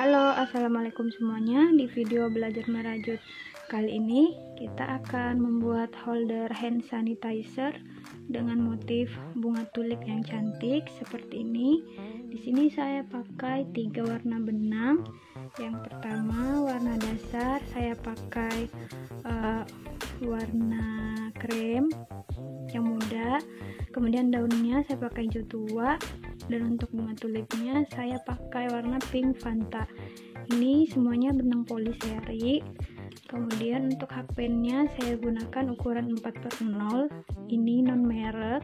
Halo, assalamualaikum semuanya. Di video belajar merajut kali ini kita akan membuat holder hand sanitizer dengan motif bunga tulip yang cantik seperti ini. Di sini saya pakai 3 warna benang. Yang pertama warna dasar saya pakai warna krem yang muda, kemudian daunnya saya pakai hijau tua, dan untuk bunga tulipnya saya pakai warna pink Fanta. Ini semuanya benang poliseri. Kemudian untuk hakpennya saya gunakan ukuran 4/0, ini non merek.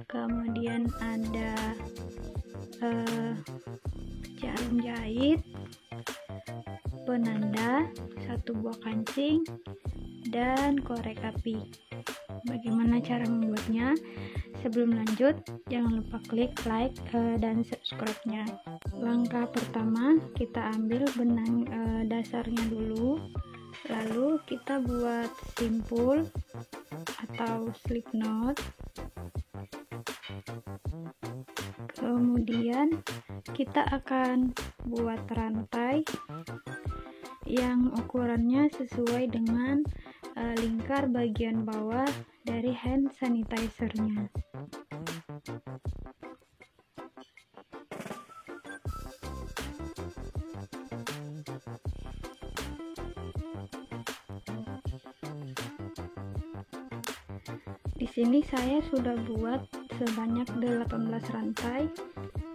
Kemudian ada jarum jahit, penanda, 1 buah kancing, dan korek api. Bagaimana cara membuatnya? Sebelum lanjut, jangan lupa klik like dan subscribe-nya. Langkah pertama, kita ambil benang dasarnya dulu, lalu kita buat simpul atau slip knot. Kemudian kita akan buat rantai yang ukurannya sesuai dengan lingkar bagian bawah dari hand sanitizer-nya. Di sini saya sudah buat sebanyak 18 rantai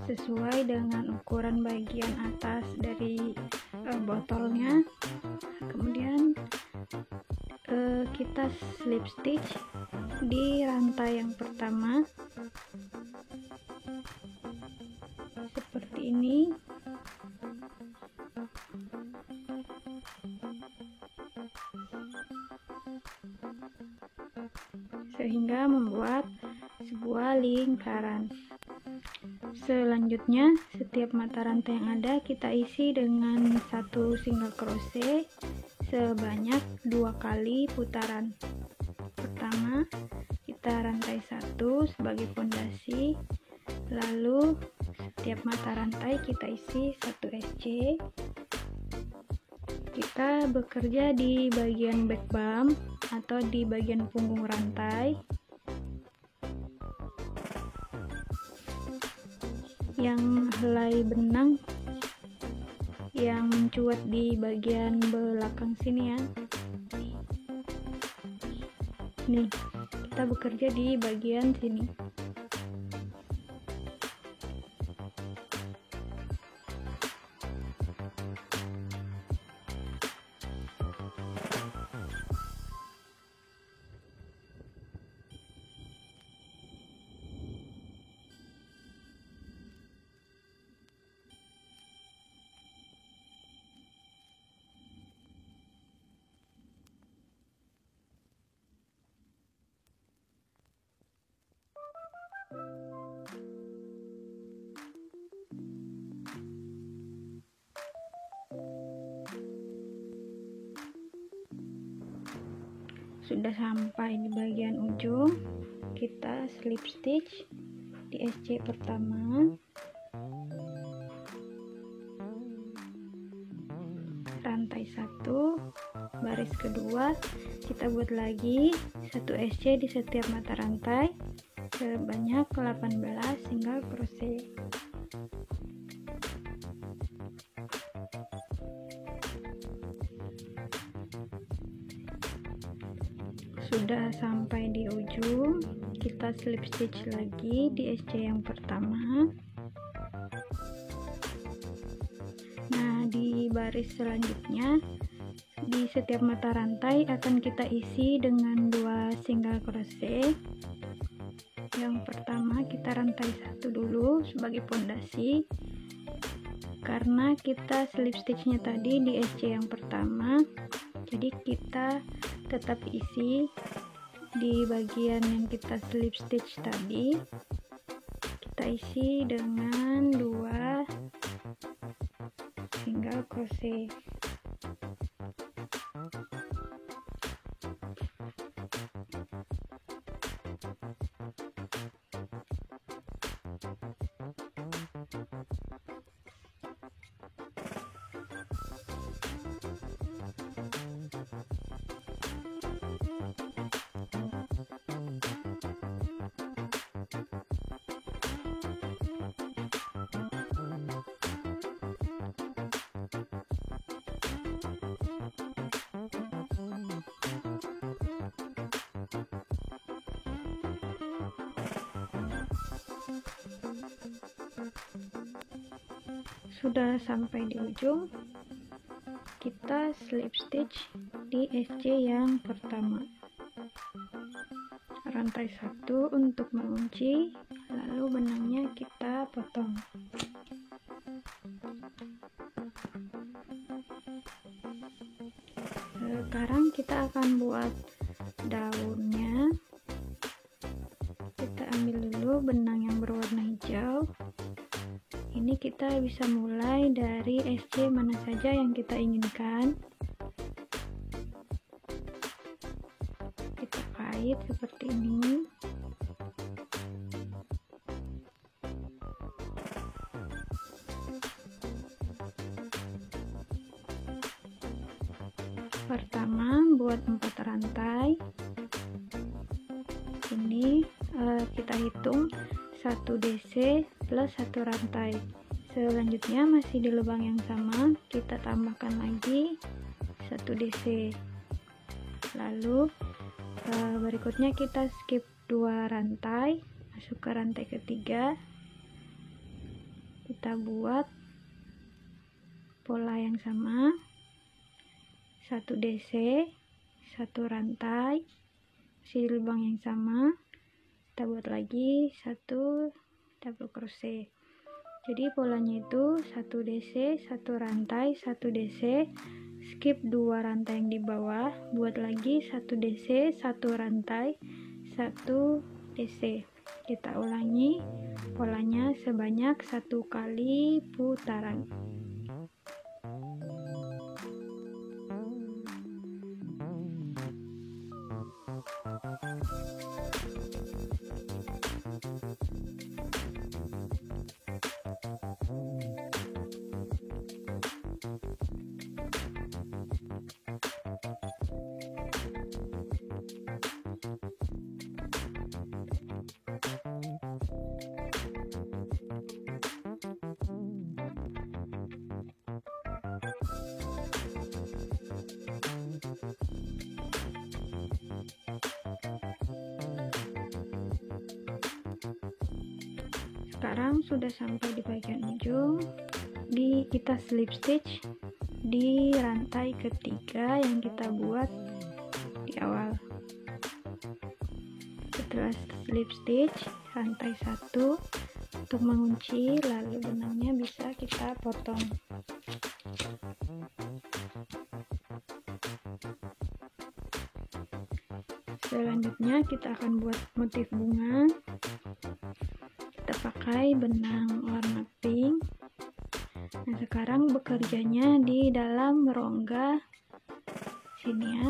sesuai dengan ukuran bagian atas dari botolnya. Kemudian kita slip stitch di rantai yang pertama seperti ini. Sehingga membuat sebuah lingkaran. Selanjutnya, setiap mata rantai yang ada kita isi dengan 1 single crochet sebanyak 2 kali putaran. Pertama, kita rantai 1 sebagai pondasi, lalu setiap mata rantai kita isi 1 SC. Kita bekerja di bagian back bump atau di bagian punggung rantai. Yang helai benang yang mencuat di bagian belakang sini ya. Nih, kita bekerja di bagian sini. Sudah sampai di bagian ujung, kita slip stitch di SC pertama, rantai 1, baris kedua kita buat lagi 1 SC di setiap mata rantai sebanyak 18 single crochet. Sudah sampai di ujung, kita slip stitch lagi di SC yang pertama. Nah, di baris selanjutnya di setiap mata rantai akan kita isi dengan 2 single crochet. Yang pertama kita rantai 1 dulu sebagai pondasi, karena kita slip stitchnya tadi di SC yang pertama, jadi kita tetap isi di bagian yang kita slip stitch tadi. Kita isi dengan 2 single crochet. sudah sampai di ujung, kita slip stitch di SC yang pertama, rantai 1 untuk mengunci, lalu benangnya kita potong. Sekarang kita akan buat daunnya. Kita ambil dulu benang yang berwarna hijau. Ini kita bisa mulai dari SC mana saja yang kita inginkan. Kita kait seperti ini. Pertama, buat 4 rantai. Ini kita hitung 1 DC plus 1 rantai. Selanjutnya masih di lubang yang sama, kita tambahkan lagi 1 DC. Lalu berikutnya kita skip 2 rantai, masuk ke rantai ketiga. Kita buat pola yang sama, 1 DC, 1 rantai, masih di lubang yang sama. Kita buat lagi 1 double crochet. Jadi polanya itu 1 DC, 1 rantai, 1 DC, skip 2 rantai yang di bawah, buat lagi 1 DC, 1 rantai, 1 DC. Kita ulangi polanya sebanyak 1 kali putaran. Sekarang sudah sampai di bagian ujung, kita slip stitch di rantai ketiga yang kita buat di awal. Setelah slip stitch rantai 1 untuk mengunci, lalu benangnya bisa kita potong. Selanjutnya kita akan buat motif bunga. Kita pakai benang warna pink. Nah, sekarang bekerjanya di dalam rongga sini ya,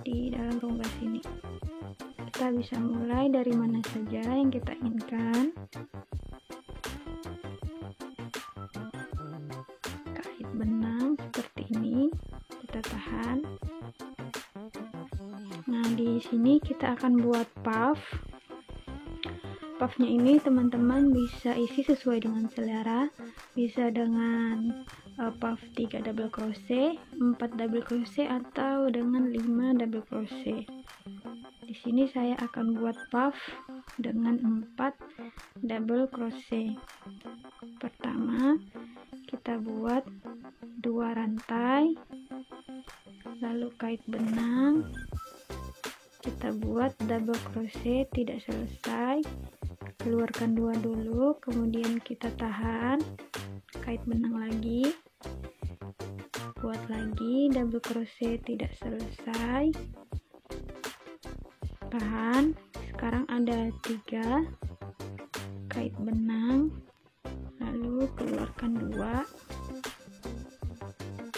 di dalam rongga sini. Kita bisa mulai dari mana saja yang kita inginkan. Kait benang seperti ini, kita tahan. Nah, di sini kita akan buat puff. Puffnya ini teman-teman bisa isi sesuai dengan selera, bisa dengan puff 3 double crochet, 4 double crochet, atau dengan 5 double crochet. Di sini saya akan buat puff dengan 4 double crochet. Pertama, kita buat 2 rantai, lalu kait benang, kita buat double crochet tidak selesai, keluarkan 2 dulu, kemudian kita tahan, kait benang lagi, buat lagi double crochet tidak selesai, tahan. Sekarang ada 3, kait benang, lalu keluarkan 2.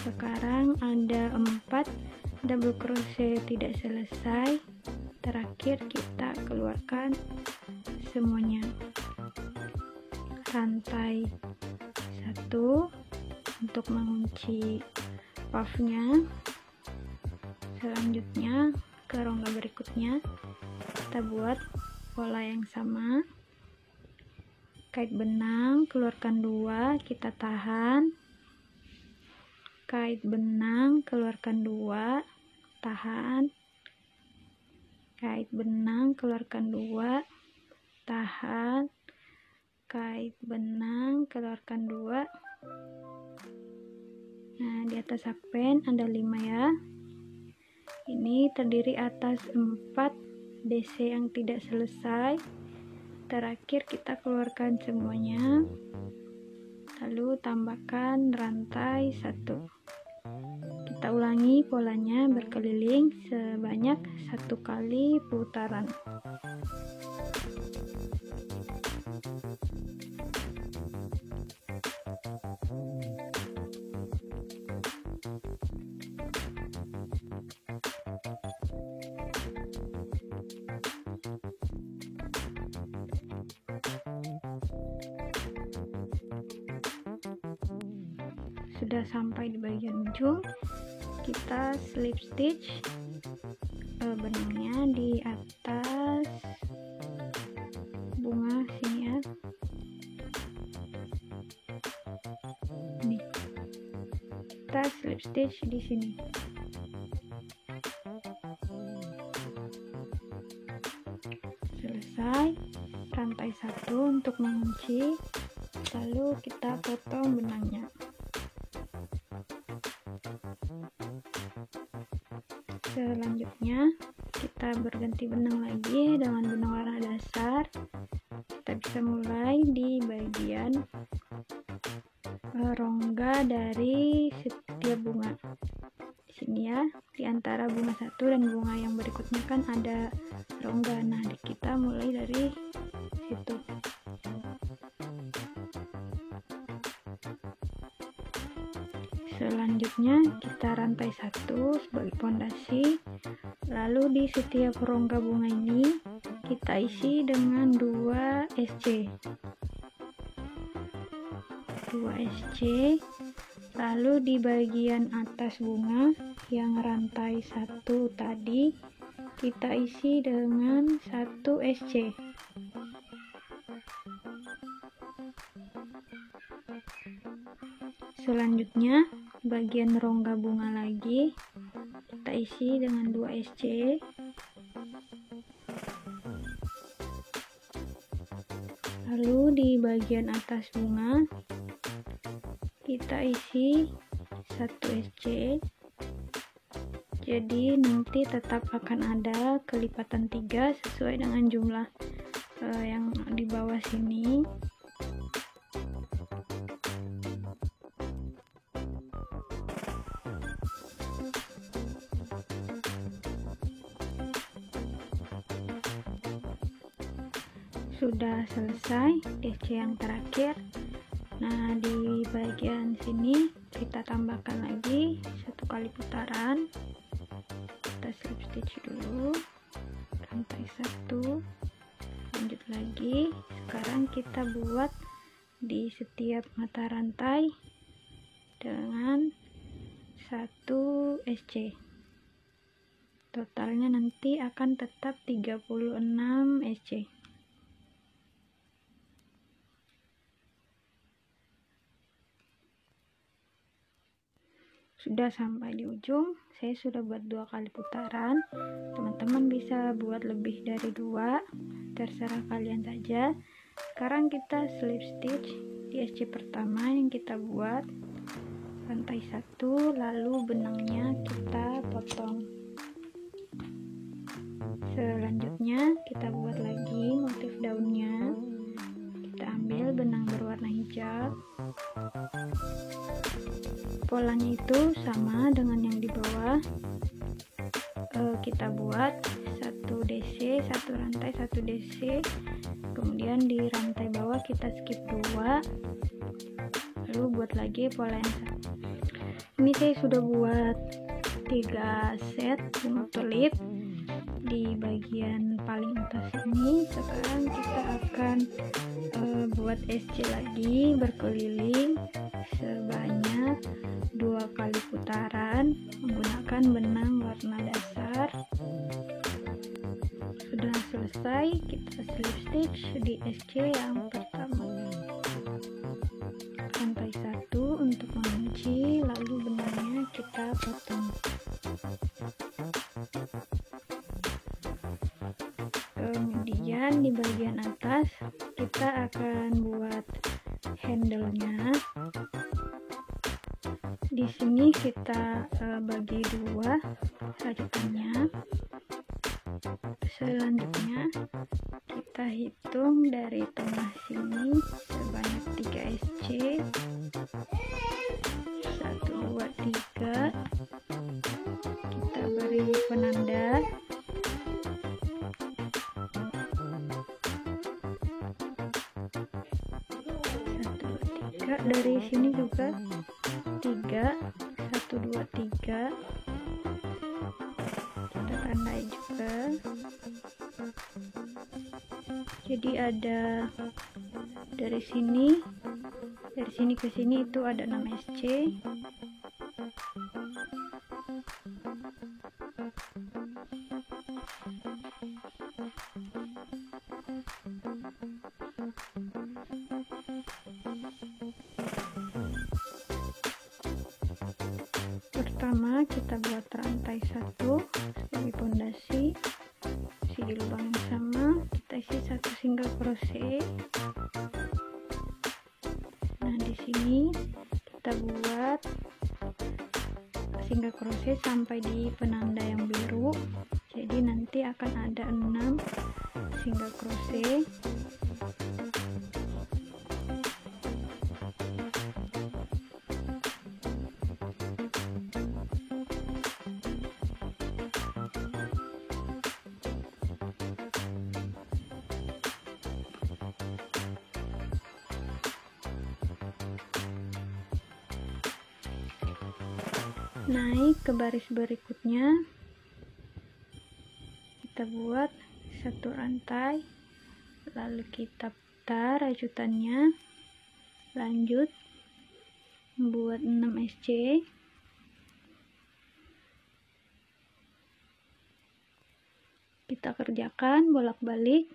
Sekarang ada 4 double crochet tidak selesai, terakhir kita keluarkan semuanya. Rantai 1 untuk mengunci puffnya. Selanjutnya ke rongga berikutnya kita buat pola yang sama, kait benang, keluarkan 2, kita tahan, kait benang, keluarkan 2, tahan, kait benang, keluarkan 2, tahan, kait benang, keluarkan 2. Nah, di atas sapen ada 5 ya. Ini terdiri atas 4 DC yang tidak selesai. Terakhir kita keluarkan semuanya, lalu tambahkan rantai 1. Kita ulangi polanya berkeliling sebanyak 1 kali putaran. Sudah sampai di bagian ujung, kita slip stitch benangnya di atas bunga sini ya. Ini kita slip stitch di sini. Selesai, rantai 1 untuk mengunci, lalu kita potong benangnya. Selanjutnya kita berganti benang lagi dengan benang warna dasar. Kita bisa mulai di bagian rongga dari setiap bunga. Di sini ya, di antara bunga 1 dan bunga yang berikutnya kan ada rongga. Nah, kita mulai dari situ. Selanjutnya kita rantai 1 sebagai pondasi, lalu di setiap rongga bunga ini kita isi dengan 2 SC, lalu di bagian atas bunga yang rantai 1 tadi kita isi dengan 1 SC. Selanjutnya bagian rongga bunga lagi kita isi dengan 2 SC, lalu di bagian atas bunga kita isi 1 SC. Jadi nanti tetap akan ada kelipatan 3 sesuai dengan jumlah yang di bawah sini. Sudah selesai DC yang terakhir. Nah, di bagian sini kita tambahkan lagi 1 kali putaran. Kita slip stitch dulu, rantai 1, lanjut lagi. Sekarang kita buat di setiap mata rantai dengan 1 SC. Totalnya nanti akan tetap 36 SC. Sudah sampai di ujung, saya sudah buat 2 kali putaran. Teman-teman bisa buat lebih dari 2, terserah kalian saja. Sekarang kita slip stitch di SC pertama yang kita buat, rantai 1, lalu benangnya kita potong. Selanjutnya kita buat lagi motif daunnya. Kita ambil benang berwarna hijau. Polanya itu sama dengan yang di bawah. Kita buat 1 DC, 1 rantai, 1 DC. Kemudian di rantai bawah kita skip 2. Lalu buat lagi pola yang sama. Ini saya sudah buat 3 set bunga tulip di bagian paling atas ini. Sekarang kita akan buat SC lagi berkeliling sebanyak 2 kali putaran menggunakan benang warna dasar. Sudah selesai, kita slip stitch di SC yang pertama, rantai 1 untuk mengunci, lalu benangnya kita potong. Kemudian Kemudian di bagian atas kita akan buat handle-nya. Di sini kita bagi dua rajutannya. Selanjutnya kita hitung dari tengah sini sebanyak 3 SC. 1, 2, 3. Kita beri penanda. Dari sini juga 3, 1, 2, 3. Kita tandai juga. Jadi ada dari sini ke sini itu ada 6 SC. Pertama kita buat rantai 1 sebagai pondasi. Isi di lubang yang sama, kita isi 1 single crochet. Nah, di sini kita buat single crochet sampai di penanda yang biru. Jadi nanti akan ada 6 single crochet. Naik ke baris berikutnya, kita buat 1 rantai, lalu kita putar rajutannya, lanjut buat 6 SC. Kita kerjakan bolak-balik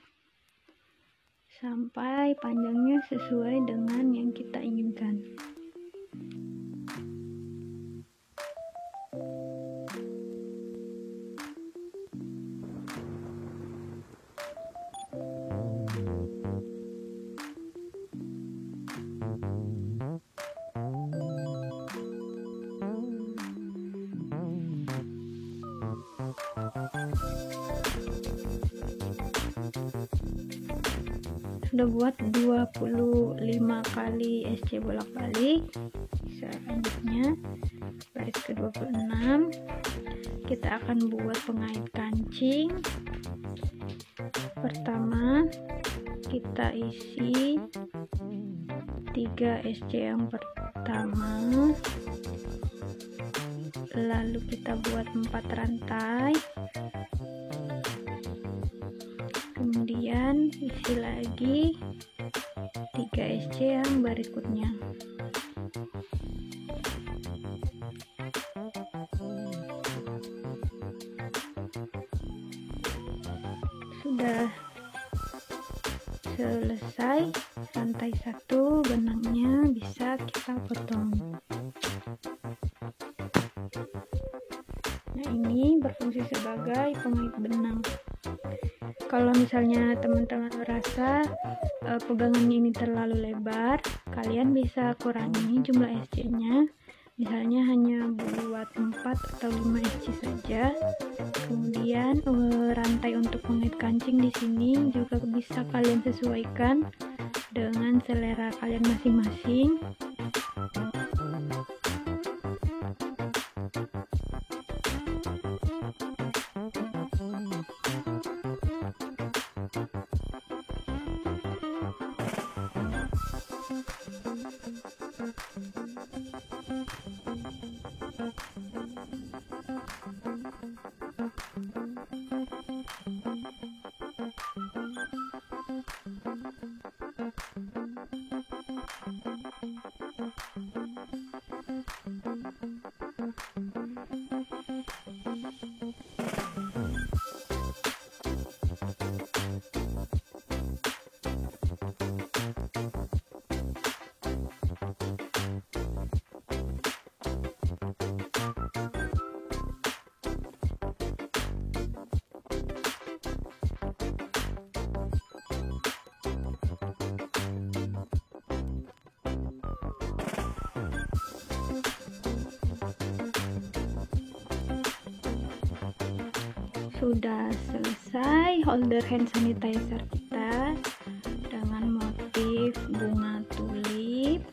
sampai panjangnya sesuai dengan yang kita inginkan. Sudah buat 25 kali SC bolak-balik. Selanjutnya baris ke-26 kita akan buat pengait kancing. Pertama kita isi 3 SC yang pertama, lalu kita buat 4 rantai, kemudian isi lagi 3 SC yang berikutnya. Sudah selesai rantai 1, benangnya bisa kita potong. Nah, ini berfungsi sebagai pengait benang. Kalau misalnya teman-teman merasa pegangannya ini terlalu lebar, kalian bisa kurangi jumlah SC-nya. Misalnya hanya buat 4 atau 5 SC saja. Kemudian rantai untuk pengait kancing di sini juga bisa kalian sesuaikan dengan selera kalian masing-masing. sudah selesai holder hand sanitizer kita dengan motif bunga tulip.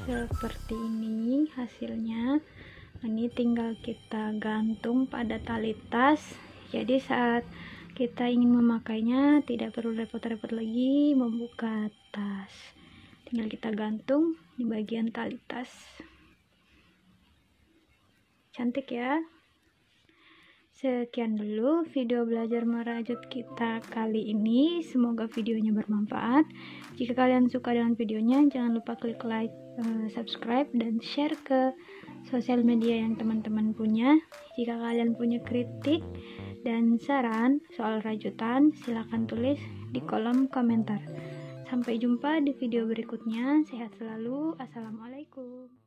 Seperti ini hasilnya. Ini tinggal kita gantung pada tali tas, jadi saat kita ingin memakainya tidak perlu repot-repot lagi membuka tas, tinggal kita gantung di bagian tali tas. Cantik ya. Sekian dulu video belajar merajut kita kali ini, semoga videonya bermanfaat. Jika kalian suka dengan videonya, jangan lupa klik like, subscribe, dan share ke sosial media yang teman-teman punya. Jika kalian punya kritik dan saran soal rajutan, silahkan tulis di kolom komentar. Sampai jumpa di video berikutnya. Sehat selalu. Assalamualaikum.